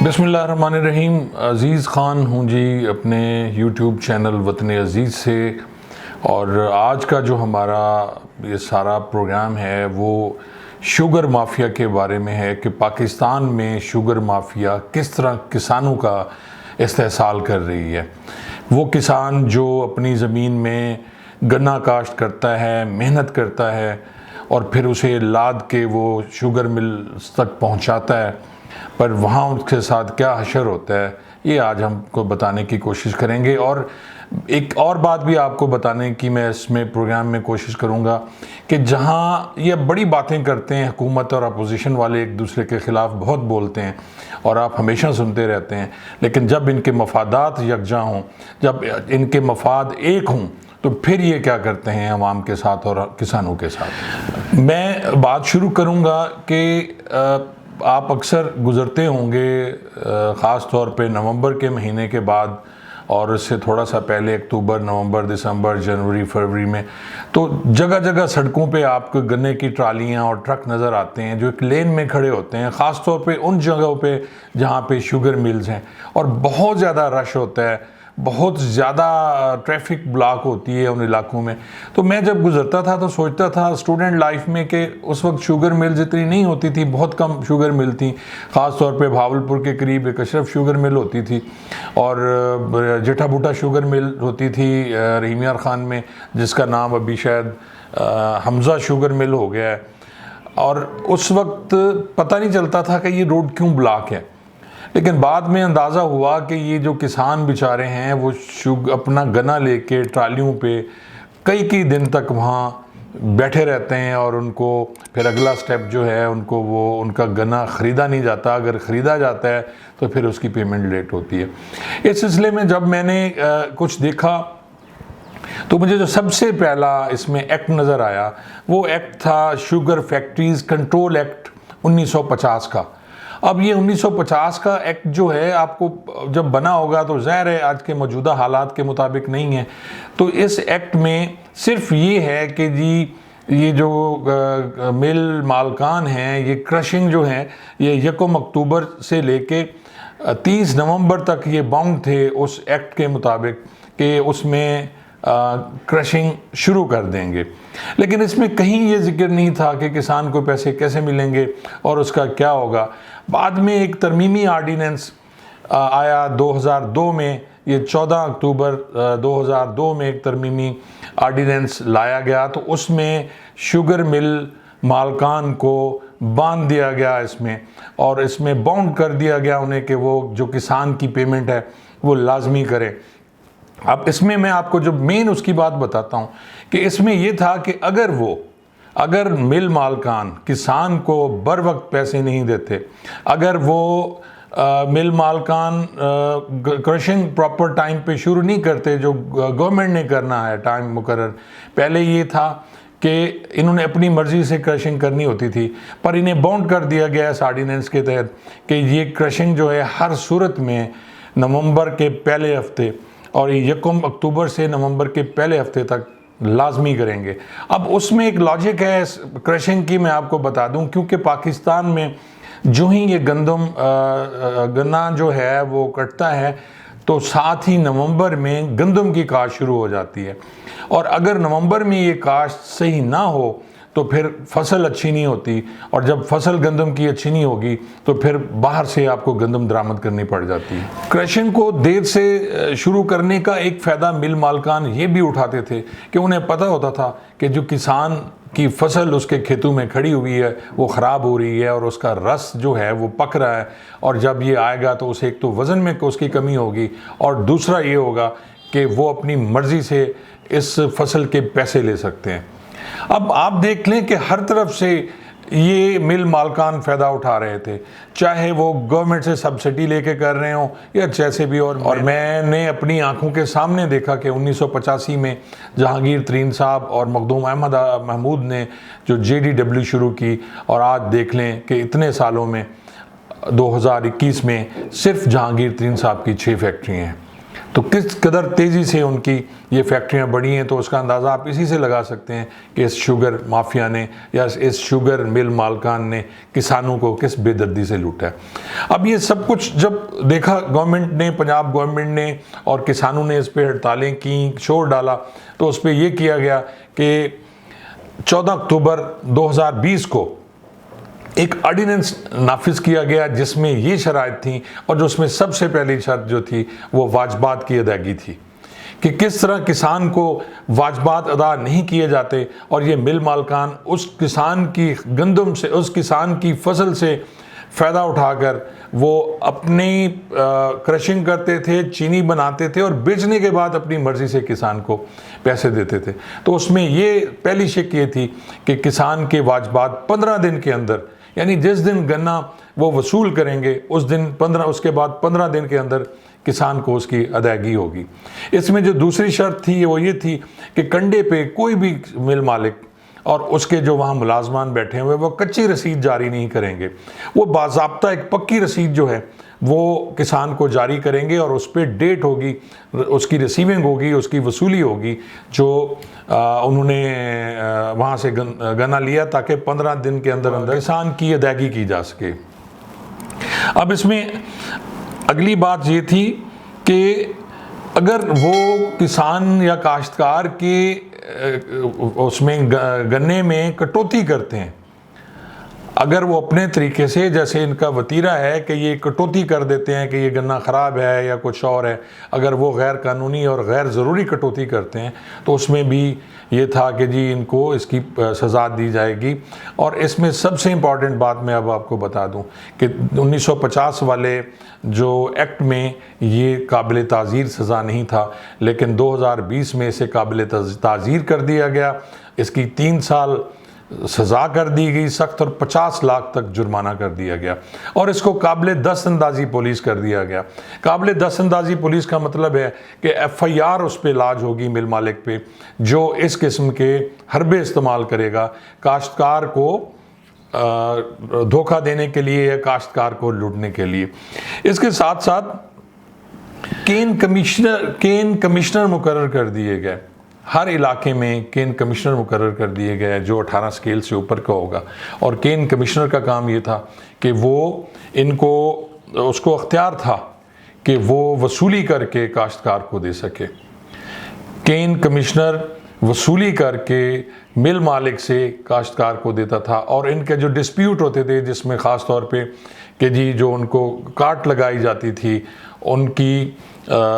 बिस्मिल्लाहिर्रहमानिर्रहीम। अज़ीज़ ख़ान हूँ जी अपने यूट्यूब चैनल वतन अज़ीज़ से। और आज का जो हमारा ये सारा प्रोग्राम है वो शुगर माफ़िया के बारे में है कि पाकिस्तान में शुगर माफ़िया किस तरह किसानों का इस्तेहसाल कर रही है। वो किसान जो अपनी ज़मीन में गन्ना काश्त करता है, मेहनत करता है और फिर उसे लाद के वो शुगर मिल तक पहुँचाता है, पर वहाँ उसके साथ क्या हशर होता है ये आज हमको बताने की कोशिश करेंगे। और एक और बात भी आपको बताने की मैं इसमें प्रोग्राम में कोशिश करूँगा कि जहाँ ये बड़ी बातें करते हैं हुकूमत और अपोजिशन वाले, एक दूसरे के ख़िलाफ़ बहुत बोलते हैं और आप हमेशा सुनते रहते हैं, लेकिन जब इनके मफादात यकजा हों, जब इनके मफाद एक हों, तो फिर ये क्या करते हैं अवाम के साथ और किसानों के साथ। मैं बात शुरू करूँगा कि आप अक्सर गुज़रते होंगे ख़ास तौर पे नवंबर के महीने के बाद और इससे थोड़ा सा पहले अक्टूबर, नवंबर, दिसंबर, जनवरी, फरवरी में, तो जगह जगह सड़कों पे आपको गन्ने की ट्रालियाँ और ट्रक नज़र आते हैं जो एक लेन में खड़े होते हैं, ख़ास तौर पे उन जगहों पे जहाँ पे शुगर मिल्स हैं और बहुत ज़्यादा रश होता है, बहुत ज़्यादा ट्रैफिक ब्लॉक होती है उन इलाकों में। तो मैं जब गुज़रता था तो सोचता था स्टूडेंट लाइफ में कि उस वक्त शुगर मिल्स इतनी नहीं होती थी, बहुत कम शुगर मिल थी। ख़ास तौर पे भावलपुर के करीब एक अशरफ शुगर मिल होती थी और जेठा बूटा शुगर मिल होती थी रहीम यार ख़ान में, जिसका नाम अभी शायद हमज़ा शुगर मिल हो गया है। और उस वक्त पता नहीं चलता था कि ये रोड क्यों ब्लॉक है, लेकिन बाद में अंदाज़ा हुआ कि ये जो किसान बेचारे हैं वो अपना गन्ना लेके ट्रालियों पे कई दिन तक वहाँ बैठे रहते हैं और उनको फिर अगला स्टेप जो है उनको वो उनका गन्ना ख़रीदा नहीं जाता, अगर ख़रीदा जाता है तो फिर उसकी पेमेंट लेट होती है। इस सिलसिले में जब मैंने कुछ देखा तो मुझे जो सबसे पहला इसमें एक्ट नज़र आया वो एक्ट था शुगर फैक्ट्रीज़ कंट्रोल एक्ट 1950 का। अब ये 1950 का एक्ट जो है आपको जब बना होगा तो ज़ाहिर है आज के मौजूदा हालात के मुताबिक नहीं है। तो इस एक्ट में सिर्फ ये है कि जी ये जो मिल मालकान हैं, ये क्रशिंग जो है ये 1 अक्टूबर से लेके 30 नवंबर तक ये बाउंड थे उस एक्ट के मुताबिक कि उसमें क्रशिंग शुरू कर देंगे। लेकिन इसमें कहीं ये जिक्र नहीं था कि किसान को पैसे कैसे मिलेंगे और उसका क्या होगा। बाद में एक तरमीमी आर्डीनेंस आया 2002 में, ये 14 अक्टूबर 2002 में एक तरमीमी आर्डीनेंस लाया गया, तो उसमें शुगर मिल मालकान को बांध दिया गया इसमें, और इसमें बाउंड कर दिया गया उन्हें कि वो जो किसान की पेमेंट है वो लाजमी करें। अब इसमें मैं आपको जो मेन उसकी बात बताता हूँ कि इसमें ये था कि अगर मिल मालकान किसान को बर वक्त पैसे नहीं देते, अगर वो मिल मालकान क्रशिंग प्रॉपर टाइम पे शुरू नहीं करते जो गवर्नमेंट ने करना है टाइम मुकर्रर, पहले ये था कि इन्होंने अपनी मर्ज़ी से क्रशिंग करनी होती थी, पर इन्हें बाउंड कर दिया गया इस आर्डीनेंस के तहत कि ये क्रशिंग जो है हर सूरत में नवंबर के पहले हफ्ते और 1 अक्टूबर से नवंबर के पहले हफ्ते तक लाजमी करेंगे। अब उसमें एक लॉजिक है इस क्रशिंग की, मैं आपको बता दूं, क्योंकि पाकिस्तान में जो ही ये गन्ना जो है वो कटता है तो साथ ही नवंबर में गंदम की काश्त शुरू हो जाती है, और अगर नवंबर में ये काश्त सही ना हो तो फिर फसल अच्छी नहीं होती, और जब फसल गंदम की अच्छी नहीं होगी तो फिर बाहर से आपको गंदम दरामद करनी पड़ जाती है। क्रशिंग को देर से शुरू करने का एक फ़ायदा मिल मालकान ये भी उठाते थे कि उन्हें पता होता था कि जो किसान की फसल उसके खेतों में खड़ी हुई है वो ख़राब हो रही है और उसका रस जो है वो पक रहा है, और जब ये आएगा तो उसे एक तो वज़न में उसकी कमी होगी और दूसरा ये होगा कि वो अपनी मर्ज़ी से इस फसल के पैसे ले सकते हैं। अब आप देख लें कि हर तरफ से ये मिल मालकान फ़ायदा उठा रहे थे, चाहे वो गवर्नमेंट से सब्सिडी लेके कर रहे हों या जैसे भी। और मैंने अपनी आंखों के सामने देखा कि 1985 में जहांगीर तरीन साहब और मखदूम अहमद महमूद ने जो JDW शुरू की, और आज देख लें कि इतने सालों में 2021 में सिर्फ जहांगीर तरीन साहब की 6 फैक्ट्री हैं। तो किस कदर तेज़ी से उनकी ये फैक्ट्रियां बढ़ी हैं, तो उसका अंदाज़ा आप इसी से लगा सकते हैं कि इस शुगर माफिया ने या इस शुगर मिल मालकान ने किसानों को किस बेदर्दी से लूटा है। अब ये सब कुछ जब देखा गवर्नमेंट ने, पंजाब गवर्नमेंट ने, और किसानों ने इस पर हड़तालें की, शोर डाला, तो उस पर यह किया गया कि 14 अक्टूबर 2020 को एक ऑर्डिनेंस नाफिज किया गया जिसमें ये शराइत थी, और जो उसमें सबसे पहली शर्त जो थी वो वाजबात की अदायगी थी कि किस तरह किसान को वाजबात अदा नहीं किए जाते और ये मिल मालकान उस किसान की गंदम से, उस किसान की फसल से फ़ायदा उठाकर वो अपनी क्रशिंग करते थे, चीनी बनाते थे और बेचने के बाद अपनी मर्ज़ी से किसान को पैसे देते थे। तो उसमें ये पहली शिक ये थी कि किसान के वाजबात 15 दिन के अंदर, यानी जिस दिन गन्ना वो वसूल करेंगे उस दिन 15, उसके बाद 15 दिन के अंदर किसान को उसकी अदायगी होगी। इसमें जो दूसरी शर्त थी वो ये थी कि कंडे पे कोई भी मिल मालिक और उसके जो वहाँ मुलाजमान बैठे हुए वो कच्ची रसीद जारी नहीं करेंगे, वो बाज़ाब्ता एक पक्की रसीद जो है वो किसान को जारी करेंगे और उस पर डेट होगी, उसकी रिसीविंग होगी, उसकी वसूली होगी जो उन्होंने वहाँ से गन्ना लिया, ताकि 15 दिन के अंदर अंदर किसान की अदायगी की जा सके। अब इसमें अगली बात ये थी कि अगर वो किसान या काश्तकार के उसमें गन्ने में कटौती करते हैं, अगर वो अपने तरीके से, जैसे इनका वतीरा है कि ये कटौती कर देते हैं कि ये गन्ना ख़राब है या कुछ और है, अगर वो गैर कानूनी और गैर ज़रूरी कटौती करते हैं तो उसमें भी ये था कि जी इनको इसकी सज़ा दी जाएगी। और इसमें सबसे इम्पॉर्टेंट बात मैं अब आपको बता दूं कि 1950 वाले जो एक्ट में ये काबिल ताज़ीर सज़ा नहीं था, लेकिन 2020 में इसे काबिल ताज़ीर कर दिया गया। इसकी 3 साल सज़ा कर दी गई सख्त और 50 लाख तक जुर्माना कर दिया गया और इसको काबिल दस्तअंदाज़ी पुलिस कर दिया गया। काबिल दस्तअंदाज़ी पुलिस का मतलब है कि FIR उस पर लाज होगी मिल मालिक पे जो इस किस्म के हरबे इस्तेमाल करेगा काश्तकार को धोखा देने के लिए या काश्तकार को लूटने के लिए। इसके साथ साथ केन कमिश्नर मुकर्रर कर दिए गए, हर इलाके में केन कमिश्नर मुकर्रर कर दिए गए जो 18 स्केल से ऊपर का होगा। और केन कमिश्नर का काम ये था कि वो इनको, उसको अख्तियार था कि वो वसूली करके काश्तकार को दे सके। केन कमिश्नर वसूली करके मिल मालिक से काश्तकार को देता था और इनके जो डिस्प्यूट होते थे, जिसमें ख़ास तौर पे कि जी जो उनको काट लगाई जाती थी उनकी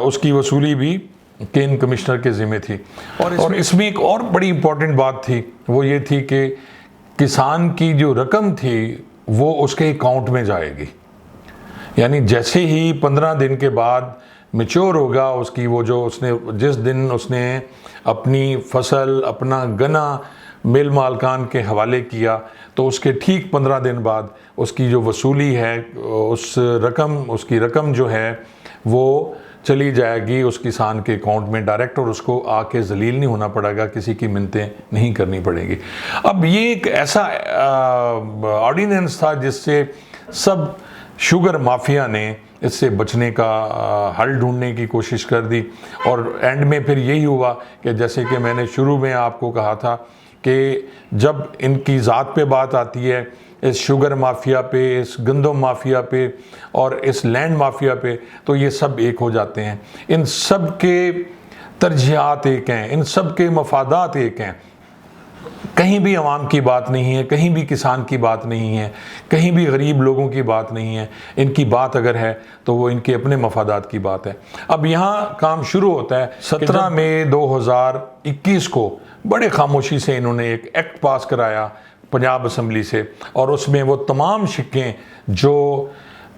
उसकी वसूली भी केन कमिश्नर के ज़िम्मे थी। और इसमें एक और बड़ी इम्पॉर्टेंट बात थी, वो ये थी कि किसान की जो रकम थी वो उसके अकाउंट में जाएगी, यानी जैसे ही 15 दिन के बाद मैच्योर होगा उसकी वो जो उसने जिस दिन उसने अपनी फसल, अपना गन्ना मिल मालकान के हवाले किया, तो उसके ठीक 15 दिन बाद उसकी जो वसूली है उस रकम, उसकी रकम जो है वो चली जाएगी उस किसान के अकाउंट में डायरेक्ट और उसको आके जलील नहीं होना पड़ेगा, किसी की मिन्नतें नहीं करनी पड़ेगी। अब ये एक ऐसा ऑर्डिनेंस था जिससे सब शुगर माफिया ने इससे बचने का हल ढूंढने की कोशिश कर दी और एंड में फिर यही हुआ कि जैसे कि मैंने शुरू में आपको कहा था कि जब इनकी ज़ात पे बात आती है, इस शुगर माफिया पे, इस गंदम माफिया पे और इस लैंड माफिया पे, तो ये सब एक हो जाते हैं। इन सब के तरजीहात एक हैं, इन सब के मफादात एक हैं। कहीं भी अवाम की बात नहीं है, कहीं भी किसान की बात नहीं है, कहीं भी गरीब लोगों की बात नहीं है। इनकी बात अगर है तो वो इनके अपने मफादात की बात है। अब यहाँ काम शुरू होता है 17 मई 2021 को बड़े खामोशी से इन्होंने एक एक्ट पास कराया पंजाब असम्बली से और उसमें वो तमाम शिक्कें जो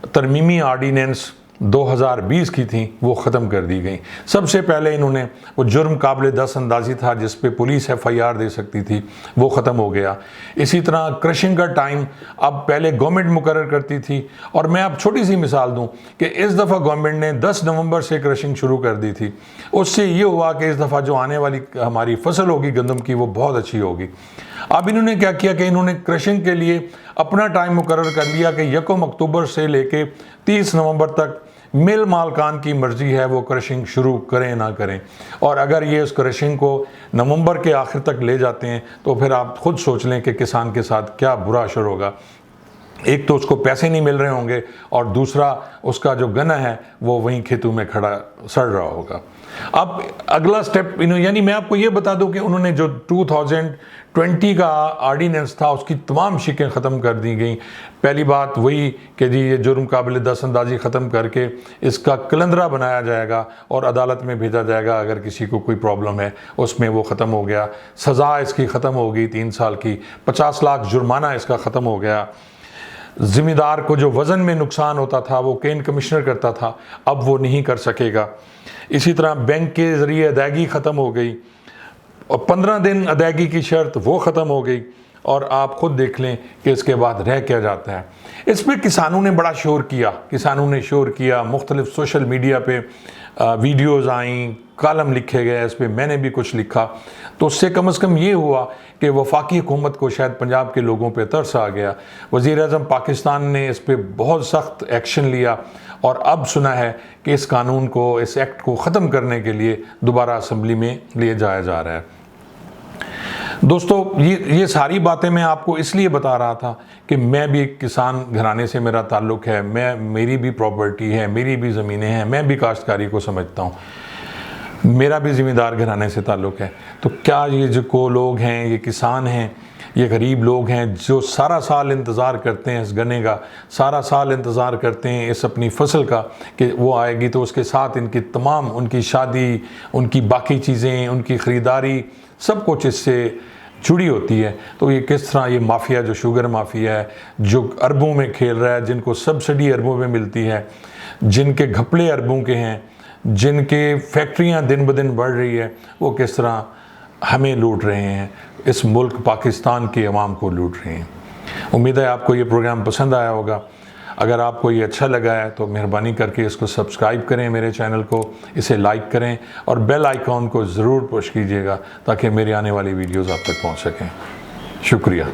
तरमीमी आर्डीनेंस 2020 की थी वो ख़त्म कर दी गई। सबसे पहले इन्होंने वो जुर्म काबिल दस्तअंदाज़ी था जिस पे पुलिस FIR दे सकती थी, वो ख़त्म हो गया। इसी तरह क्रशिंग का टाइम अब पहले गवर्नमेंट मुकर्रर करती थी और मैं अब छोटी सी मिसाल दूं कि इस दफ़ा गवर्नमेंट ने 10 नवंबर से क्रशिंग शुरू कर दी थी। उससे ये हुआ कि इस दफ़ा जो आने वाली हमारी फसल होगी गंदम की वो बहुत अच्छी होगी। अब इन्होंने क्या किया कि इन्होंने क्रशिंग के लिए अपना टाइम मुकर्रर कर लिया कि 1 अक्टूबर से लेके 30 नवंबर तक मिल मालकान की मर्ज़ी है वो क्रशिंग शुरू करें ना करें। और अगर ये उस क्रशिंग को नवंबर के आखिर तक ले जाते हैं तो फिर आप खुद सोच लें कि किसान के साथ क्या बुरा असर होगा। एक तो उसको पैसे नहीं मिल रहे होंगे और दूसरा उसका जो गन्ना है वो वहीं खेतों में खड़ा सड़ रहा होगा। अब अगला स्टेप यानी मैं आपको ये बता दूं कि उन्होंने जो 2020 का ऑर्डिनेंस था उसकी तमाम शिकें ख़त्म कर दी गई। पहली बात वही कि जी ये जुर्म काबिल दस्तअंदाज़ी ख़त्म करके इसका कलंदरा बनाया जाएगा और अदालत में भेजा जाएगा अगर किसी को कोई प्रॉब्लम है, उसमें वो ख़त्म हो गया। सज़ा इसकी ख़त्म हो गई 3 साल की, 50 लाख जुर्माना इसका ख़त्म हो गया। ज़िम्मेदार को जो वज़न में नुकसान होता था वो केन कमिश्नर करता था, अब वो नहीं कर सकेगा। इसी तरह बैंक के ज़रिए अदायगी ख़त्म हो गई और 15 दिन अदायगी की शर्त वो ख़त्म हो गई। और आप ख़ुद देख लें कि इसके बाद रह क्या जाता है। इस पर किसानों ने बड़ा शोर किया, मुख्तलिफ सोशल मीडिया पे वीडियोज़ आईं, कॉलम लिखे गए, इस पर मैंने भी कुछ लिखा। तो उससे कम से कम ये हुआ कि वफाकी हुकूमत को शायद पंजाब के लोगों पे तरस आ गया। वज़ीर-ए-आज़म पाकिस्तान ने इस पर बहुत सख्त एक्शन लिया और अब सुना है कि इस कानून को, इस एक्ट को ख़त्म करने के लिए दोबारा असम्बली में ले जाया जा रहा है। दोस्तों ये सारी बातें मैं आपको इसलिए बता रहा था कि मैं भी एक किसान घराने से मेरा ताल्लुक़ है, मेरी भी प्रॉपर्टी है, मेरी भी ज़मीनें हैं, मैं भी काश्तकारी को समझता हूँ, मेरा भी ज़मींदार घराने से ताल्लुक़ है। तो क्या ये जो लोग हैं, ये किसान हैं, ये गरीब लोग हैं जो सारा साल इंतज़ार करते हैं इस गन्ने का, सारा साल इंतज़ार करते हैं इस अपनी फसल का कि वो आएगी तो उसके साथ इनकी तमाम, उनकी शादी, उनकी बाकी चीज़ें, उनकी ख़रीदारी, सब कुछ इससे जुड़ी होती है। तो ये किस तरह ये माफिया, जो शुगर माफिया है, जो अरबों में खेल रहा है, जिनको सब्सिडी अरबों में मिलती है, जिनके घपले अरबों के हैं, जिनके फैक्ट्रियां दिन ब दिन बढ़ रही है, वो किस तरह हमें लूट रहे हैं, इस मुल्क पाकिस्तान के अवाम को लूट रहे हैं। उम्मीद है आपको ये प्रोग्राम पसंद आया होगा। अगर आपको ये अच्छा लगा है तो मेहरबानी करके इसको सब्सक्राइब करें, मेरे चैनल को, इसे लाइक करें और बेल आइकॉन को ज़रूर पुश कीजिएगा ताकि मेरी आने वाली वीडियोज़ आप तक पहुँच सकें। शुक्रिया।